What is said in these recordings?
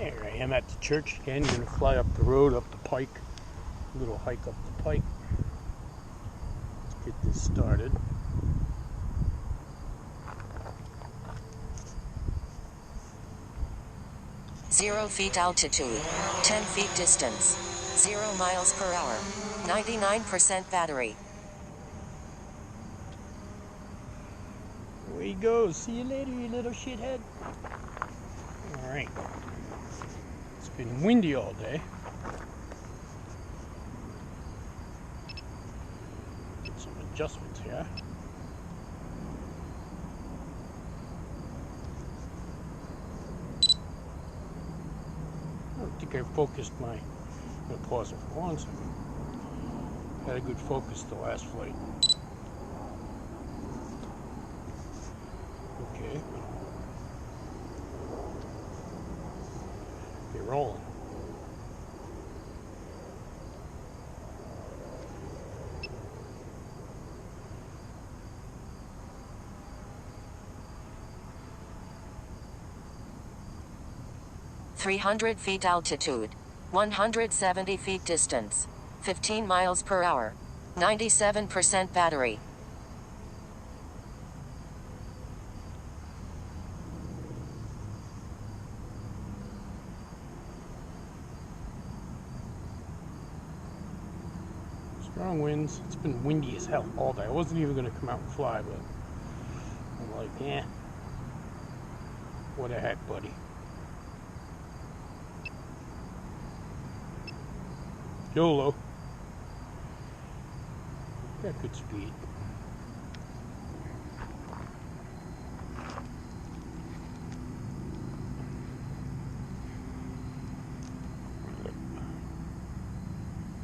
There I am at the church again. Gonna fly up the road, up the Pike. A little hike up the Pike. Let's get this started. Zero feet altitude, 10 feet distance, 0 miles per hour, 99% battery. Away he goes. See you later, you little shithead. Alright. It's been windy all day. Get some adjustments here. I don't think I focused my... I'm going to pause it for 1 second. Had a good focus the last flight. Okay. Get rolling. $300 feet altitude, 170 feet distance, 15 miles per hour, 97% battery. Strong winds. It's been windy as hell all day. I wasn't even going to come out and fly, but I'm like, yeah, what the heck, buddy. YOLO. Got good speed.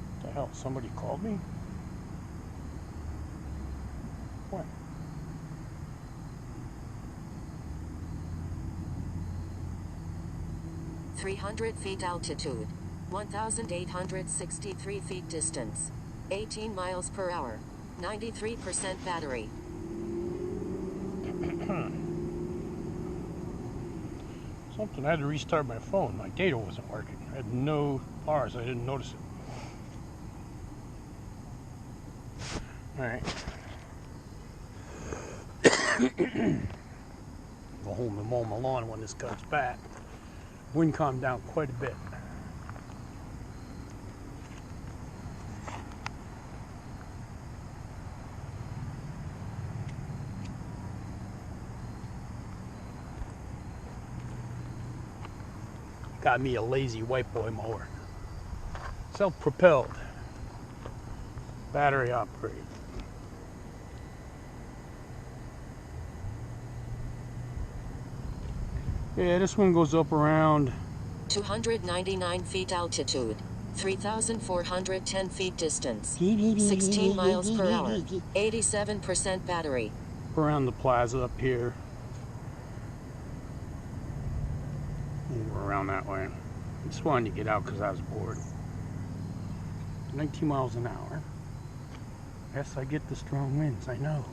What the hell? Somebody called me? What? $300 feet altitude, 1,863 feet distance, 18 miles per hour, 93% battery. Something, I had to restart my phone. My data wasn't working. I had no bars. I didn't notice it. Alright. Go home and mow my lawn when this comes back. Wind calmed down quite a bit. Got me a lazy white boy mower. Self-propelled. Battery operated. Yeah, this one goes up around 299 feet altitude, 3,410 feet distance, 16 miles per hour, 87% battery. around the plaza up here. Around that way. I just wanted to get out because I was bored. 19 miles an hour. Yes, I get the strong winds, I know.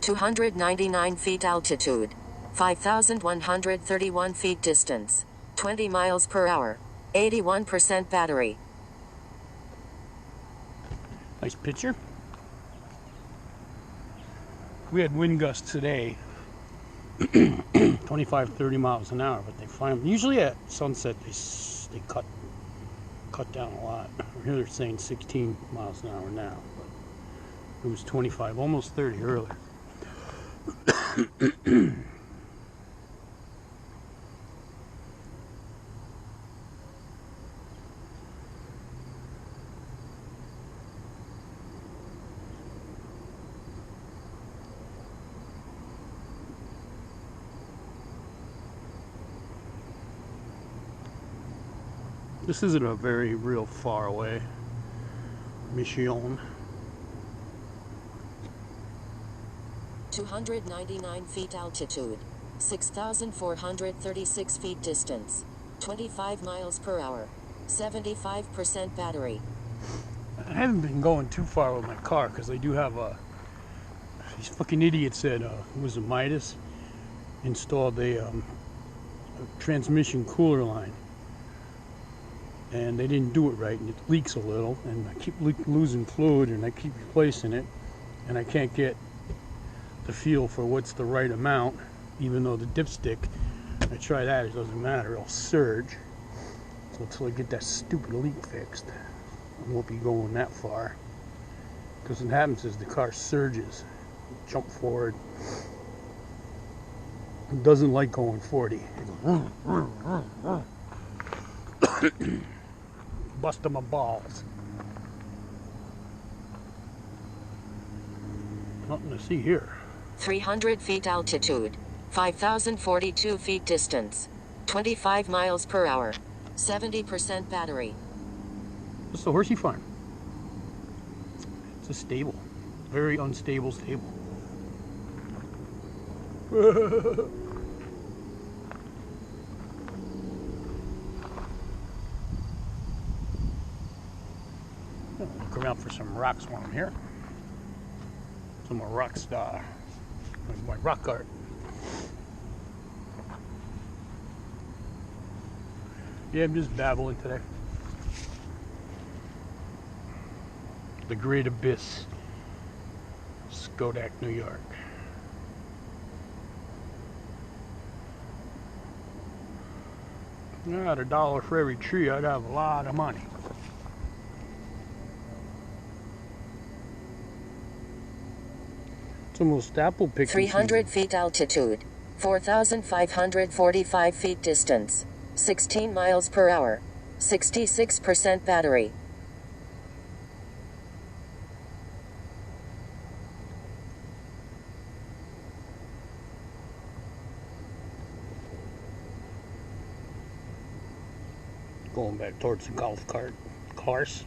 $299 feet altitude, 5,131 feet distance, 20 miles per hour, 81% battery. Nice picture. We had wind gusts today, 25-30 miles an hour, but they find usually at sunset they cut down a lot. Here they're saying 16 miles an hour now, but it was 25, almost 30 earlier. This isn't a very real far away mission. 299 feet altitude, 6,436 feet distance, 25 miles per hour, 75% battery. I haven't been going too far with my car because I do have these fucking idiots that was a Midas installed a transmission cooler line, and they didn't do it right, and it leaks a little, and I keep losing fluid, and I keep replacing it, and I can't get the feel for what's the right amount, even though the dipstick, I try that, it doesn't matter, it'll surge. So until I get that stupid leak fixed, I won't be going that far, because what happens is the car surges, jump forward. It doesn't like going 40. It goes busting my balls. Nothing to see here. 300 feet altitude, 5,042 feet distance, 25 miles per hour, 70% battery. This is a horsey farm. It's a stable. Very unstable stable. Look around for some rocks while I'm here. Some more rock star. My rock art. Yeah, I'm just babbling today. The Great Abyss, Skodak, New York. At $1 for every tree, I'd have a lot of money. It's almost apple picking 300 season. feet altitude, 4,545 feet distance, 16 miles per hour, 66% battery. Going back towards the golf cart course.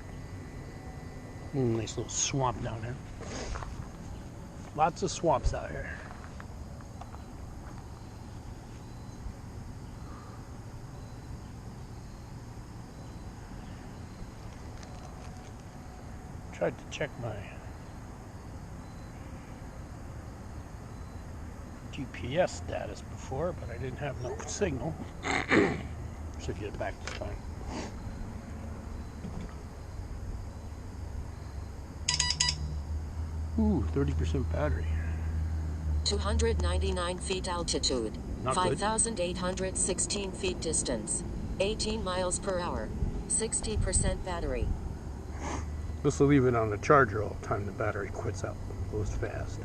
Nice little swamp down there. Lots of swamps out here. Tried to check my GPS status before, but I didn't have no signal. Should get it back this time. Ooh, 30% battery. 299 feet altitude, Not good. 5,816 feet distance, 18 miles per hour, 60% battery. This will leave it on the charger all the time. The battery quits out. Goes fast.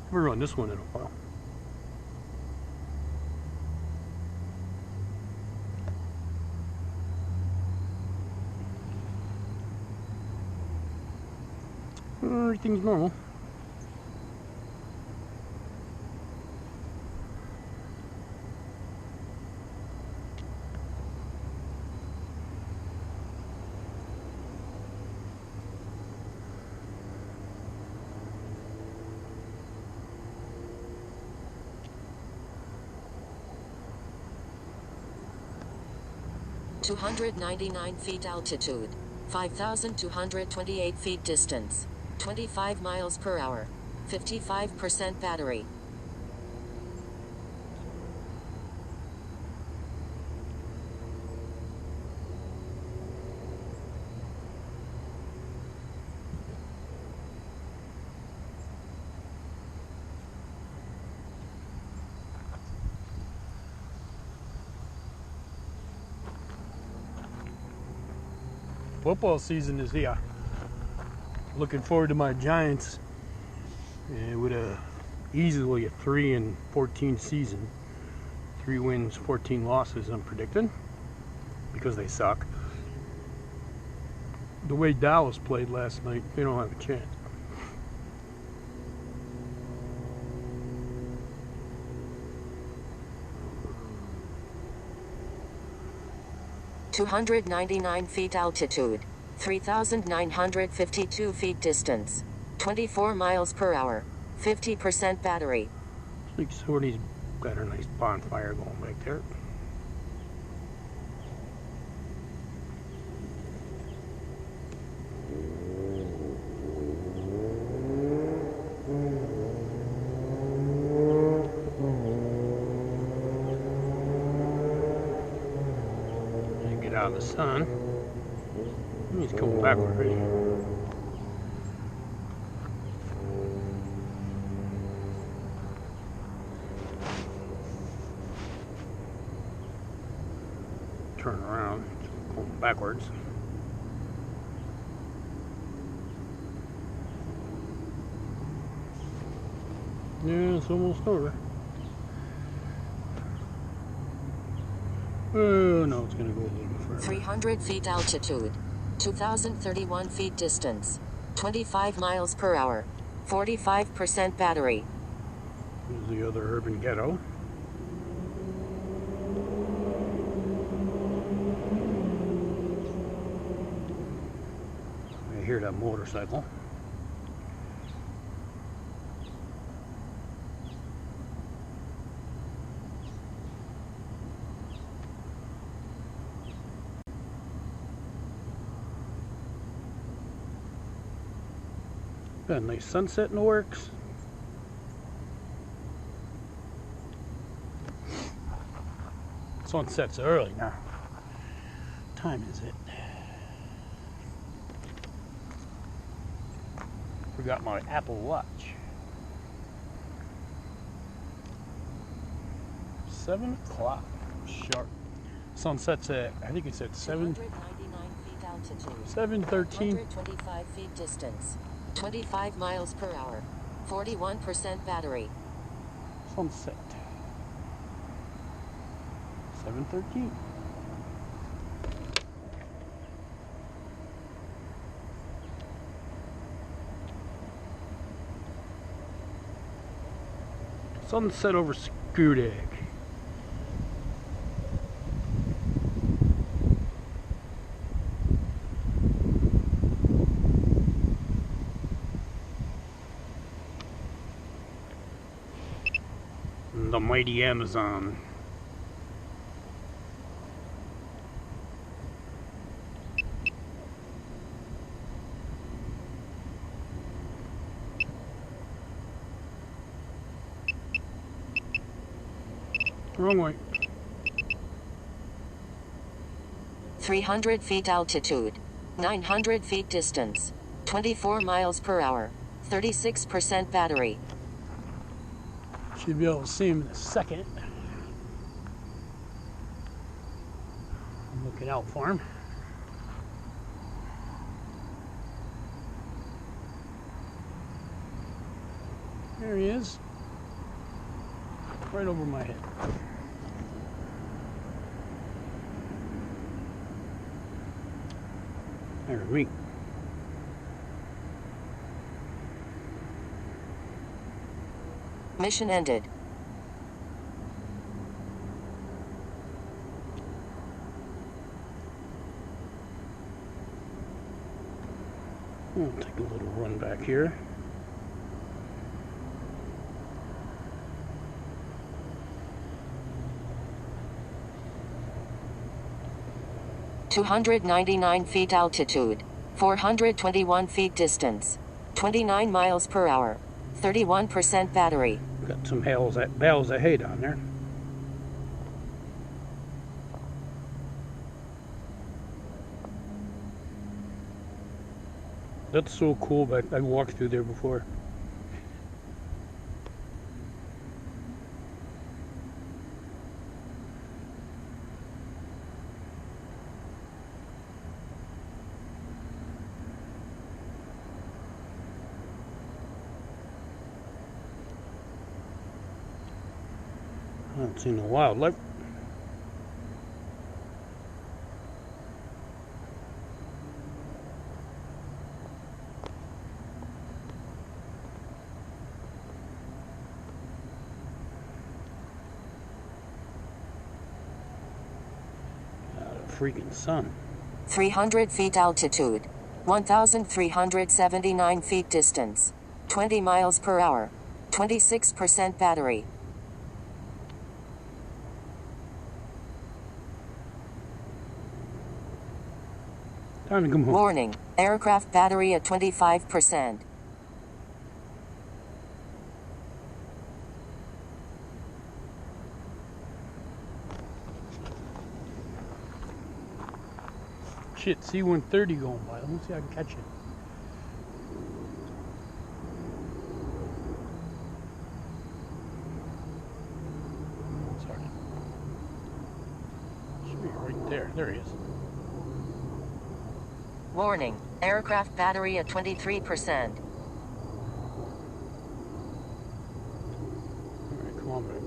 Haven't run this one in a while. Everything's normal. $299 feet altitude, 5,228 feet distance, 25 miles per hour, 55% battery. Football season is here. Looking forward to my Giants with easily a 3-14 season. 3 wins, 14 losses, I'm predicting, because they suck. The way Dallas played last night, they don't have a chance. 299 feet altitude, 3,952 feet distance, 24 miles per hour, 50% battery. Like Shorty's got a nice bonfire going back there. Get out of the sun. He's coming backward already. Turn around, going backwards. Yeah, it's almost over. Oh no, it's gonna go a little bit further. 300 feet altitude, 2,031 feet distance, 25 miles per hour, 45% battery. Here's the other urban ghetto. I hear that motorcycle. Got a nice sunset in the works. Sunset's early now. What time is it? Forgot my Apple Watch. 7 o'clock sharp. Sunset's at, I think it's at 7:13. 125 feet distance, 25 miles per hour, 41% battery. Sunset. 7:13. Sunset over Scoot Egg. The mighty Amazon. Wrong way. 300 feet altitude, 900 feet distance, 24 miles per hour, 36% battery. Should be able to see him in a second. I'm looking out for him. There he is. Right over my head. There's me. Mission ended. We'll take a little run back here. (299 feet altitude, 421 feet distance, 29 miles per hour, 31% battery. Got some bales of hay down there. That's so cool, but I walked through there before. I haven't seen no wildlife. freaking sun. 300 feet altitude. 1,379 feet distance. 20 miles per hour. 26% battery. Time to come home. Warning, aircraft battery at 25%. Shit, C-130 going by. Let me see if I can catch it. Sorry. Should be right there. There he is. Warning, aircraft battery at 23%. Alright, come on, baby.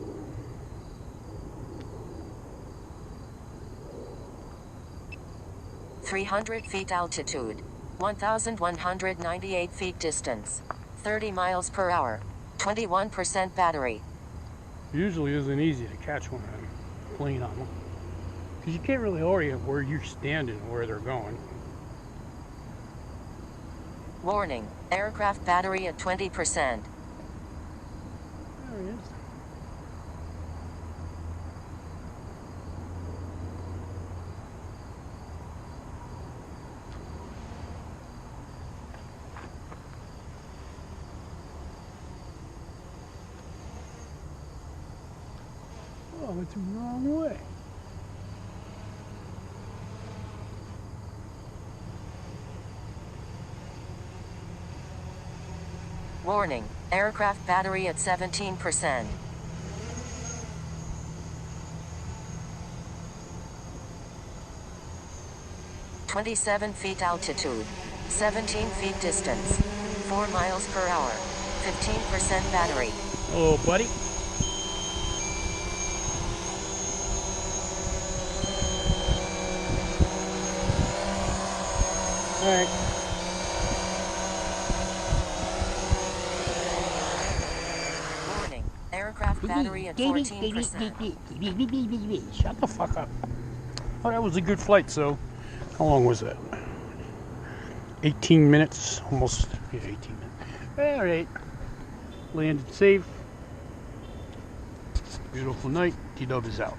.300 feet altitude. 1,198 feet distance. 30 miles per hour. 21% battery. Usually isn't easy to catch when I'm playing on them. Because you can't really orient where you're standing and where they're going. Warning, aircraft battery at 20%. There he is. Oh, I went the wrong way. Warning, aircraft battery at 17%. .27 feet altitude. 17 feet distance. 4 miles per hour. 15% battery. Oh, buddy. All right. Warning, aircraft battery at 14%. Shut the fuck up. Oh, that was a good flight, so how long was that? 18 minutes, almost, yeah, 18 minutes. All right, landed safe. Beautiful night. T-Dub is out.